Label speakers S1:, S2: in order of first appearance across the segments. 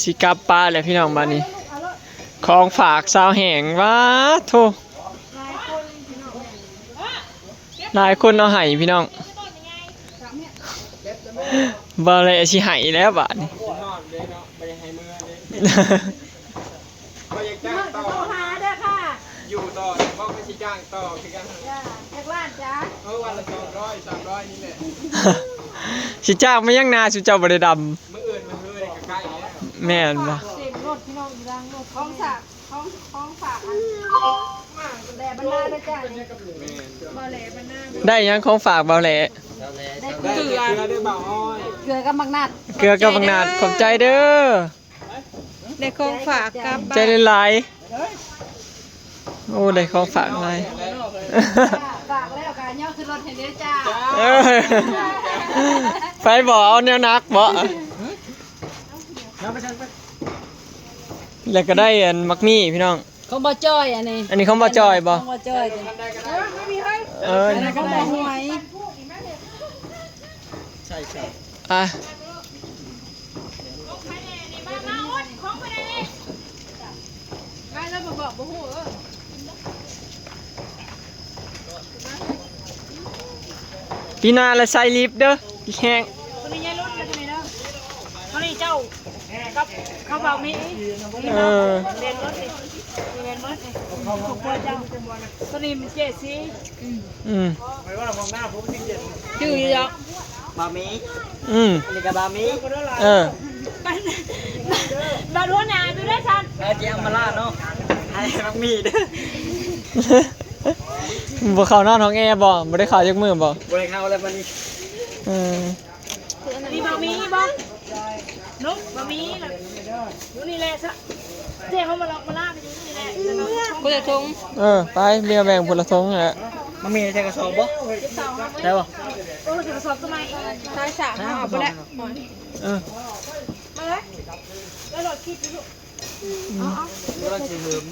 S1: สิกลับป้าแหละพี่น้องบ้านนี้ของฝากสาวแห่งว้าโถหลายคนเอาให้พี่น้องบ่เลยสิให้แล้วบาดนี้
S2: ก็ยังจ้างต่อหาเด้อค่ะอยู่ต่อบอกไม่ใช่จ้างต่อคือกันจากบ้านจ้าวันละ200 300นี่แหละ
S1: สิจ้างไม่ยังนาสุเจ้าบ่ได้ดำ
S2: มื้ออื่นมันเฮ้ยใกล้แล้ว
S1: แม่นบ่
S2: เต็มรถพี่น้องอยู่ดังรถของฝากของฝากอันแหล่บรรณาเด้อจ้าบ่แหล่บรรณา
S1: ได้ยังของฝากเบาแหล่
S2: ได้เกลือได้เบาอ้อยเกลือกับมักนัด
S1: เกลือกับบังนาดขอบใจเด้อ
S2: ได้ของฝากกับ
S1: ใจหลายๆโอ้ได้ของฝากหลาย
S2: ฝากแล้วกันย่อขึ้นรถให้เด้อจ้า
S1: เออไปบ่เอาแนวนักบ่แล้วก็ได้อันมักมี่พี่น้อง
S2: ของบ่จ้อยอันนี้
S1: อันนี้ของบ่จอยบ่
S2: ของบ่จ้อย
S1: เออ
S2: อันนั้นของบ่หวย
S1: อ่ะพี่นาละใส่ลิฟต์เด้อพี่แห้ง
S2: คนนี้ยายรุ่นกันทำไมเนาะคนนี้เจ้ากับเขาเบามี
S1: เออ
S2: เรียนรถดิเรียนรถดิของพ่อเจ้าตัวนี้มันเจ็ดสิ
S1: อืม
S2: ชื่อเยอะ
S3: บะหมี่
S1: อืม
S3: อันนี้กับบะหมี่
S1: เออ
S2: บ้านหัวหน้าดูได้ชัน
S3: เจียงมาลาเนาะให้บะหมี่เด้อ
S1: บ่เข้านอนห้องแอร์บ่บ่ได้เข้าจักมื้อบ่
S3: บริเข้าแล้ววันนี้
S1: เออ
S2: มีบะหมี่บ้างนุ๊กบะหมี่น่ะอยู่นี่แหละซะเจ๊เขามาลอกมาล่าไปอยู่นี่แหละกูจะชง
S1: เออไปเมียแบ่งพุ่นละทงแหละ
S3: บะหมี่ใส่กระสอบบ่ได้บ่
S2: โอ้จะสอบทำไมใช่สามเอาไปแล้ว
S1: เออ
S2: มาเลยแล้วหลอดคิดดู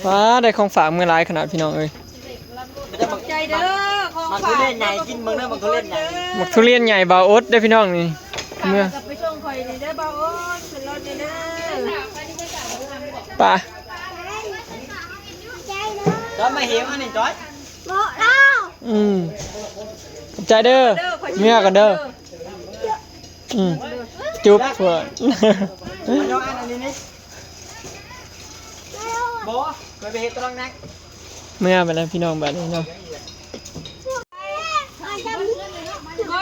S1: ว้าได้ของฝากมื้อหลายขนาดพี่น้องเอ้ย
S2: ใจเด้อของ
S3: มัน
S2: ฝา
S3: ทุ
S2: ก
S3: เรียนใหญ่กินเบิ่งเด้อมันทุเรียนใหญ่
S1: มักทุเรียนใหญ่บาอดเด้อพี่น้องนี่เมื่อ
S2: ไปส่งคอยนี่ได้บ่โอ้ยขึ้นรถนี่เด้อ
S1: ป่ะ
S3: จอยมาเหี่ยวอันนี้จอย
S1: อืมขอบใจเด้อเมื่อกันเด้ออืมจุ๊บเพื่อน
S3: มันยกอันนี้นี่บ่เคยไปเฮ็ดตรังนัก
S1: เมื่อไปแล้วพี่น้องแบบนี้เนาะ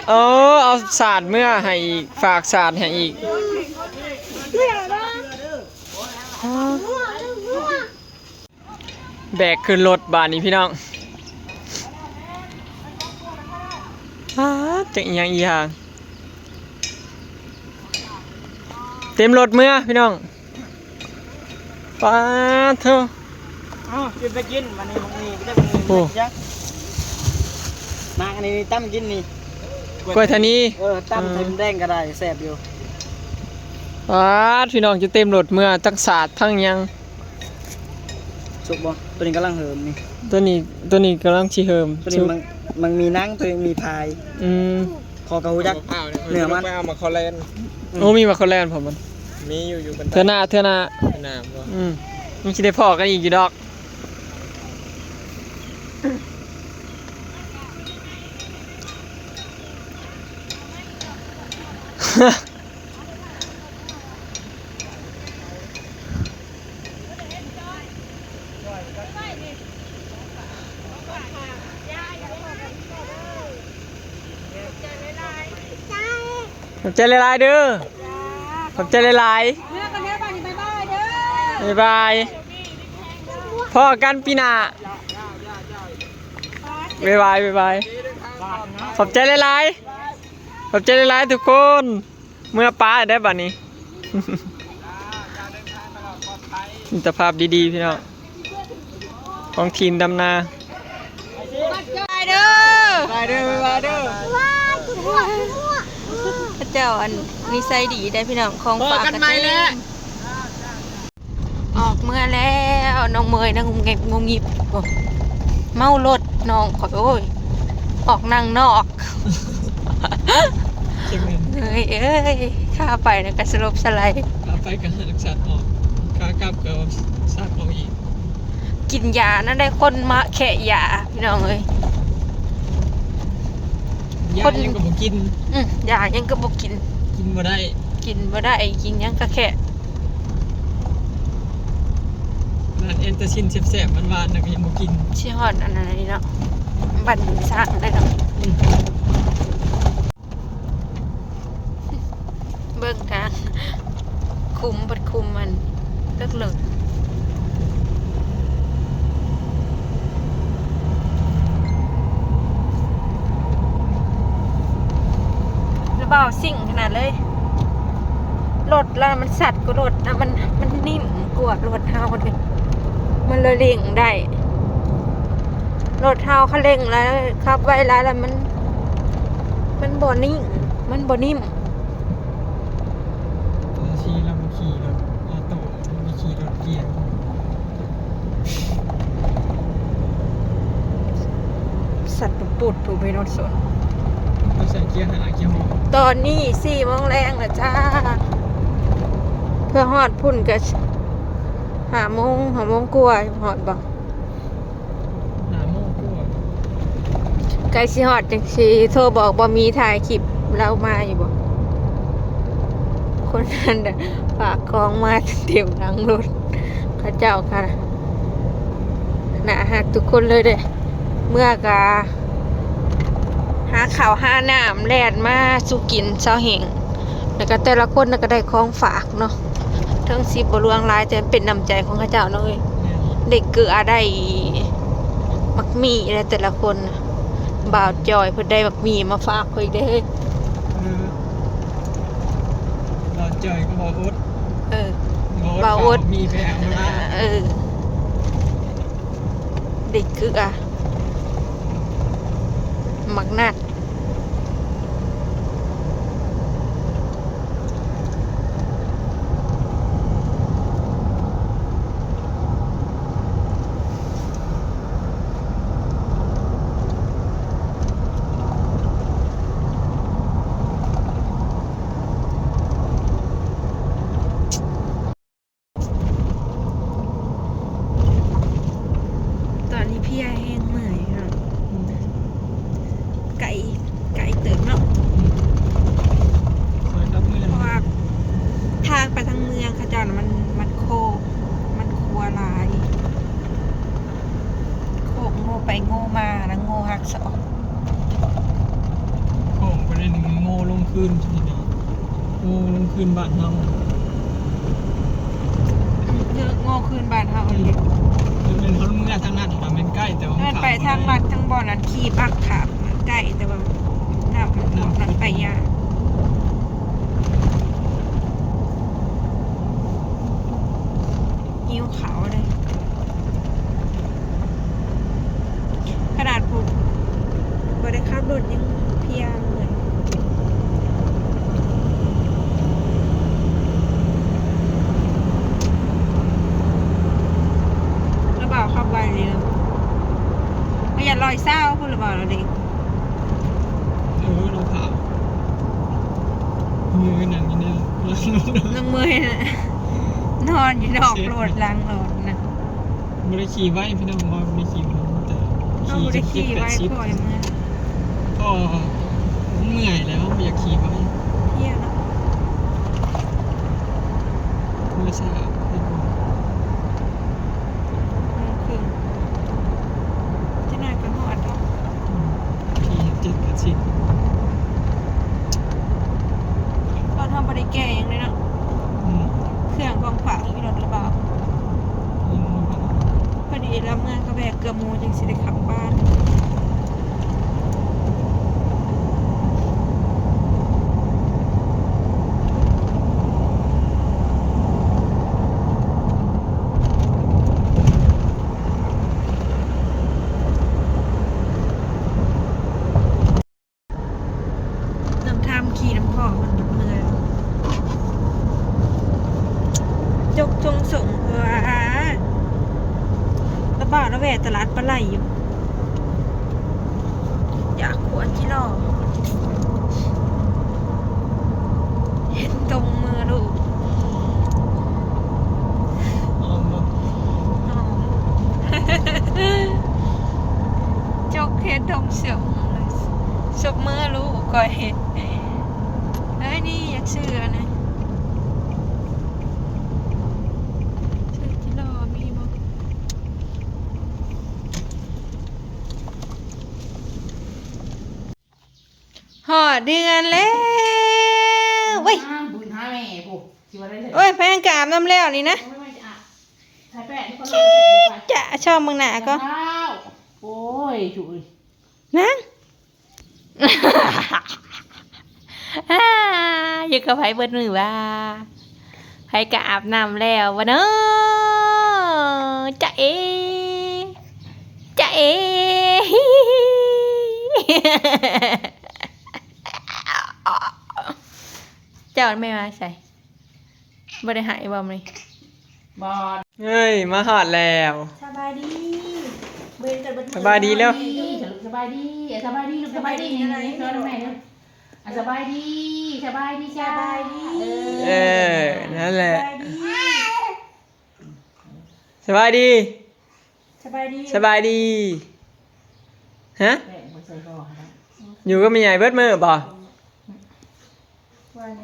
S1: โอ้เอาศาสตร์เมื่อให้อีกฝากศาสตร์ให้อีกแบกขึ้นรถบานนี้พี่น้องจะอีกอย่างอีกอย่างเต็มรถเมื่อพี่น้องป้าเถอะ
S3: อ้าวกินไปกินมันนี่มันนี่ก็ได้มันนี่จักมาอันนี้ตั้มกินนี่
S1: กล้วยทานี
S3: ตั้มเต็มแดงก็ได้แซ่บอยู่
S1: ป้าพี่น้องจะเต็มรถเมื่อทั้งศาสตร์ทั้งยัง
S3: สุกบ่ตัวนี้กำลังเหิมนี่
S1: ตัวนี้กำลังชีเฮิม
S3: ตัวนี้มันมีนั่งตัวนี้มีพาย
S1: อืม
S3: คอกระหูจักเหนือมัน
S2: ไปเอามาคอเลน
S1: โอ้มีมาคนแรกผมมัน
S2: มีอยู่บน
S1: เธอหน้า
S2: น้ำบ่
S1: อืมมันคิดได้พอกันอีกกี่ดอก ขอบใจหลายๆเด้อขอบใจหลาย
S2: เมื่อกันเนี้ยบ้านนี้บายบายเด้อ
S1: ๆบ๊ายบายพ่อกันปีหน้าบ๊ายบายบ๊ายบายขอบใจหลายๆขอบใจหลายๆทุกคน เมื่อป้าได้บัดนี้ มิตรภาพดีๆพี่น้องของทีมดำนา
S2: บายเด้อ
S1: ไปเด้อไปเด้อ
S2: พระเจ้าอันมีไซดีได้พี่น้องของฝากกันไหมเนี่ยออกเมื่อแล้วน้องเมยนะงงเก็บงงหยิบโอ้เมารถน้องขอโอ้ยออกนั่งนอกเอ้ยข้าไปนะกระสลบสไลด์
S1: ไปกันรักษาออกขากลับก็สัตว์ออกอีก
S4: กินยานั่นได้คนมาแค่ยาพี่น้องเอ้ย
S1: ยายังก็บ่กิน
S4: ยายังก็บ่กิน
S1: กินบ่ได้
S4: กินบ่ได้กินยังก็แค่
S1: ร้านแอนตาซินแซ่บๆหวานๆน่ะก็ยังบ่กิน
S4: ชิฮอดอันนั้นนี่เนาะบัดสร้างได้เนาะเบิ่งทางคุมบัดคุมมันเลิกแล้วเบาสิ่งขนาดเลยรถแล้วมันสัตว์ก็รถนะมันนิ่มกว่ารถเฮาเลยมันเลยเร่งได้รถเฮาเขาเร่งแล้วขับไว้แล้วมันบ่นิ่งมันบ่นิ่ม
S1: ชีเรามาขี่รถออโต้มีขี่รถเกียร์
S4: สัตว์ปุดถูกไปรถสน
S1: เราใส่เกียร์หาเกียร์หก
S4: ตอนนี้4 โมงแรงแล้วจ้าเพื่อฮอดพุ่นก็5 โมงกว่าฮอดบ่
S1: หาโม่กลัว
S4: ใกล้สิฮอดจังสิโทรบอกบ่มีถ่ายคลิปเรามาอยู่บ่คนนั้นน่ะฝากของมาเต็มหลังรถเขาเจ้าค่ะน่าฮักทุกคนเลยเด้เมื่อกะหาข้าวหาน้ำแล่นมาสู่กินเช้าเหงแล้วก็แต่ละคนน่ะก็ได้ของฝากเนาะทั้ง10บ่ลวงหลายแต่เป็นน้ำใจของเขาเจ้าเนาะเอ้ยเด็กเกลือได้มักมีอะไรแต่ละคนน่ะบ่าวจอยเพิ่นได้มักมีมาฝากเพิ่นอีกเด้
S1: เราจอยก็บอกอุด
S4: เออ
S1: บาอุดมีแพงมา
S4: เด็กคือมักนัดตอนนี้พี่แห้งเมื่อยเนาะไก่เติมเนาะ
S1: คอยรับเงิน
S4: เพราะว่าทางไปทางเมืองเขาเจ้าน่ะมันโคกมันคัวหลายโคกโง่ไปโง่มาแล้วโง่หักศอก
S1: โค้งไปเลยหนึ่งโง่ลงคืนทีนี้โง่ลงคืนบ้านเฮา
S4: โง่คืนบ้านเฮาเลย
S1: เป็นเพราะเมื่อทางนั้นมันใกล้แต่ว่า
S4: นั่นไปทางลัดทางบ่อนั้นขี่ปักขาบใกล้แต่ว่าน้ำมันนั้นไปยากหิ้วเขาเลยขนาดผมบริขับรถยังเพลียเหมือนแล้วบ่าวขับไวเลยนะไม่อยากลอยเศร้าพูดหรือเปล่าเราเด็ก
S1: เราผ่ามือหนังนี่เนี่ย
S4: น้องเมย์น่ะนอนอยู่นอกรถล้างรถนะ
S1: บริขี่ไว้พี่น้องว่าบริขี่มันแต่
S4: เอา
S1: ขี่
S4: ได้
S1: จะ
S4: ขี่ไว้
S1: 70
S4: ปล่อยมือ
S1: ก็เมื่อยแล้วไม่อยากขี่ไว้
S4: เที่ยวเนาะ
S1: เมื่อเช้า
S4: คือจะน่ากันหอดเนาะ
S1: ขี่70
S4: เราทำบริแก่ยังเลยเนาะ
S1: อืม
S4: เครื่องกองฝากมีรถหรือเปล่าพอดีแล้วเมื่อเขาแบกเกือบโมจึงสิได้ขับบ้านน้ำทามขี่น้ำพอกมันเมื่อยจกจงส่งว่าระบาดระแวดตลาดปลาไหลอยู่อยากขวดจิโร่เห็นตรงมือลูก สบมือลูกก่อยเอ้ยนี่อยากซื้ออันนะซื้อที่รอมีบ่หอดเดือนแล้วเว้ย
S3: บุญหาแม่ผู้สิว่าได้เสร็จ
S4: โอ้ยแพงกามน้ำแล้วนี่นะ
S3: ไม่จะใช้แป้งที่คนเราใส่ไป
S4: จะชอบมึงหนาก็
S3: ข้าวโอ้ยฉุย
S4: นั่ง อยู่กับไผเบิดมือว่าไผกะอาบน้ำแล้ววะเนาะจะเอจะเอ เจ้าไม่มาใส่บ่ได้หายบ่มั้ย
S3: บอล
S1: เฮ้ยมาหอดแล้ว
S4: สบายดีเบิ่งกันเบิด
S1: สบายดีแล้ว
S3: สบายดีสบายดีลูกสบายดียังไงเพื่อนแม่เนี่ยสบายดีสบายดีสบายดี
S1: เออนั่นแหละสบายดี
S4: สบายดี
S1: สบายดีฮะ
S3: แป้งมาใส่ก่อนนะ
S1: อยู่ก็มีใหญ่เบิดมือบ่
S4: ว่าไง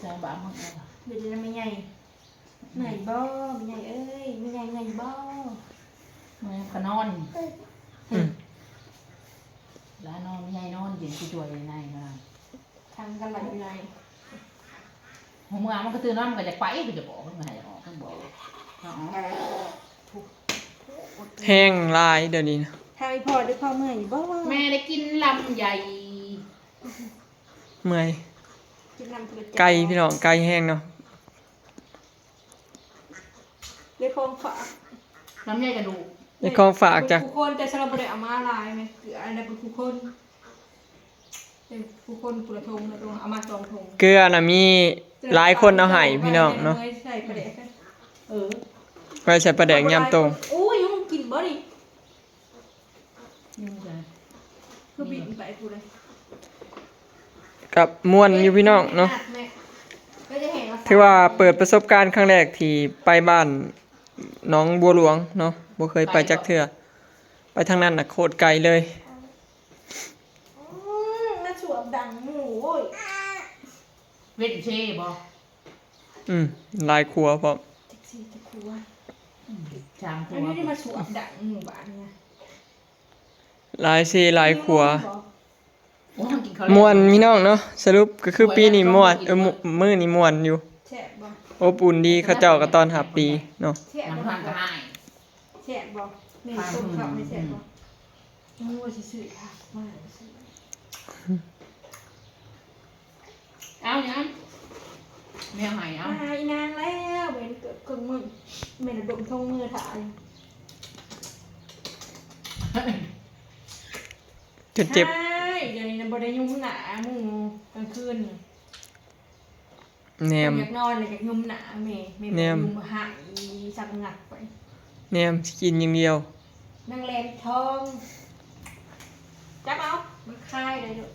S3: ใส่บะมึงเอา
S4: เดี๋ยวจะไม่ใหญ่เหนื่อยบ่ไม่ใหญ่เอ้ยไม่ใหญ่เหนื่อยบ่
S3: มึงขนอนแล้วนอนใหญ่นอนเย็นช่วยในนะ
S4: ทำกันหลายวิไล
S3: หัวมือมันก็ตื่นนอนมันก็จะไปก็จะบอกมันไงออกมันบอก
S1: แห้งลายเดี๋ยวนี้นะ
S4: ทางอีพอด้วยพ่อเมื่อยบ่
S3: แม่ได้กินลำใหญ่
S1: เมื่อย
S4: กินน้ำผึ้ง
S1: ไก่พี่น้องไก่แห้งเนาะ
S4: เรียกของฝาก
S3: ลำใหญ่กระดูก
S1: ในของฝากจาก
S4: ผู้คนแต่สำหรับบ่ได้เอามาลายไหมคืออันนั้นเป็นผู้คนเป็นผู้คนปุระทงนะตรงเอามา2ถุง
S1: เกลือน่ะมีหลายคนเอาให้พี่น้องเนาะ
S4: ใส่ประเดก
S3: เออ
S1: ไปใส่ปลาแดกยำตรง
S4: โอ้ยยุ่งกินบ่ดิ
S3: ยุ่งจัง
S4: คือบินไปกูเลย
S1: กับม่วนอยู่พี่น้องเนาะ
S4: ก็จะเห็นว่า
S1: ถือว่าเปิดประสบการณ์ครั้งแรกที่ไปบ้านน้องบัวหลวงเนาะบ่เคยไปจักเทื่อไปทางนั้นน่ะโคตรไกลเลย
S4: น่าสวมดังหมูโอ้ย
S3: เวทเช่บ่
S1: หลายครัวพร้อม
S4: แท็กซี่จะครัว
S3: จางตั
S4: อัน
S3: ว
S4: นี้ได้มาสวมดังหมู่บ้านเนี่ย
S1: หลายซีหลายครัว
S3: โอ้กินข้าว
S1: ม่วนพี่น้องเนาะสรุปก็คือปีนี้ม่วนมื้อนี้ม่วนอยู่
S4: แฉะบ่
S1: อบอุ่นดีเขาเจ้าก็ต้อนรับดีเนาะ
S4: แฉะ
S3: มัน
S4: บ่
S3: ทานก็ให้
S4: แฉะบ่แม่ต้มข้าวไม่แฉะบ่โอ้ยซื่อๆค่ะมาซื่อ
S3: เอาเนี่ยแมวหายเอา
S4: มาอีนางแล้วเว้นเกิดเครื่องมือแม่น่ะดมทงมือถ่าย
S1: จนเจ็บ
S4: ใช่เดี๋ยวนี้นะบ่ได้ยุ่งหนาหมู่กลางคืนนี่
S1: แนม
S4: อยากนอนเลยอยากยุ่มหนาแม่แม่
S1: แน
S4: บ่
S1: ม
S4: ยุ่มหายสักงักไป
S1: แนมสิกินอย่างเดียว
S4: นางแลนทองจับเอามันคายเลยลูก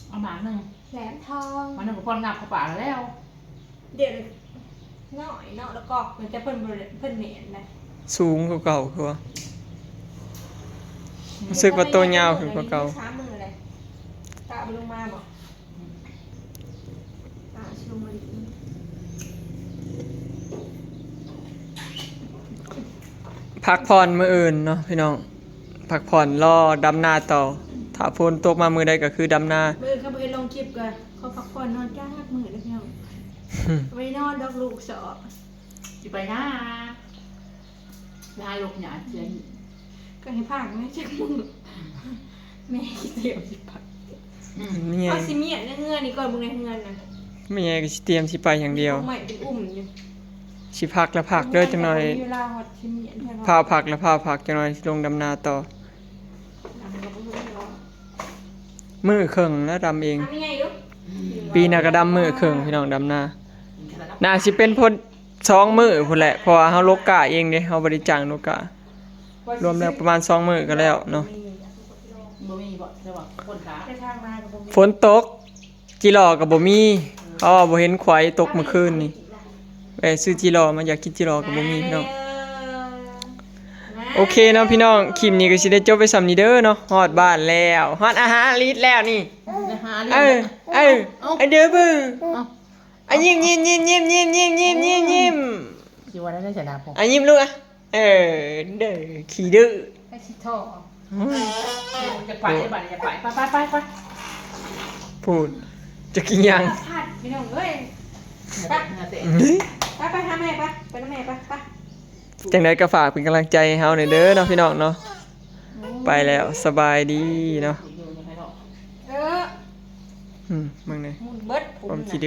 S3: เอาหมาหนึ่ง
S4: แหลมทอง
S3: มันหนึ่งกับพ่นงับเข้าปากแล้ว
S4: เดี๋ยวน้อยเนาะแล้วก็มันจะเพิ่นบ่ได้เพิ่นเหน็นนะ
S1: สูงกว่าเก่าคือว่ารู้สึกว่าตัวยาวขึ้นกว่าเก่า
S4: ช้ามือเลยตาไปลงมาบ่ตาชลงมาดิ
S1: พักผ่อนมื้ออื่นเนาะพี่น้องพักผ่อนรอดำนาต่อถ้าฝนตกมามื้อใดก็คือดำนา
S4: มื้อเขาบ่ได้ลงคลิปก็เขาพักผ่อนนอนจ้ากมื้อเด้อพี่น้องไปนอนดอกลูกสอ
S3: จะไปหน้าไปหาลูกหยาเจียน
S4: ก็ให้พากแม่จักมือแม่คิดเดียวสิพัก
S1: ไม่ไง
S4: เอาสิเมียนเงื่อนนี่ก่อนมึงในเงื่อนน่ะ
S1: ไม่ไงก็สิเตรียมสิไปอย่างเดียว
S4: อาใหม่เป็นอุ้มอยู่
S1: สิพักแล้วพักเด้อจังหน่อย
S4: เวลาฮอดสิเมียนแท้
S1: พาพักแล้วพาพักจังหน่อยสิลงดำนาต่อมือครึ่งแล้วดำเอง
S4: ทำยังไงลูก
S1: ปีหน้าก็ดำมือครึ่งพี่น้องดำนาน่าสิเป็นพ้น2มื้อพุ่นแหละเพราะว่าเฮาลกกะเองเด้เฮาบ่ได้จ้างลกกะรวมแล้วประมาณ2มื้อก็แล้วเนาะ
S3: บ่มีบ่ใช่ป่ะคนขา
S4: ไปทางมากับผม
S1: ฝนตกจิรอก็บ่มีเขาว่าบ่เห็นควายตกเมื่อคืนนี่ไปซื้อจิรอมาอยากกินจิรอก็บ่มีพี่น้อง
S4: มา
S1: โอเคเนาะพี่น้องคลิปนี้ก็สิได้จบไปสำนี้เด้อเนาะฮอดบ้านแล้วฮอดอาหารลิตแล้วนี่เออเด้อเบิ่งยิ้ม
S3: สิว่าได้ชนะผม
S1: ยิ้มลูกเด้อขี้ดื้อ
S3: ไอ้ชิโตจะไปได้บัดจะไป
S1: พูดจะกินยัง
S4: ผัดพี่น้องเอ้ยไปหาแม่ไปน้าแม่ไป
S1: จังไดก็ฝากเป็นกำลังใจให้เฮาหน่อยเด้อเนาะพี่น้องเนาะไปแล้วสบายดีเนาะ
S4: เออ
S1: มึงเนี่ย
S4: มุนเบิด
S1: ความขี้ดื้อ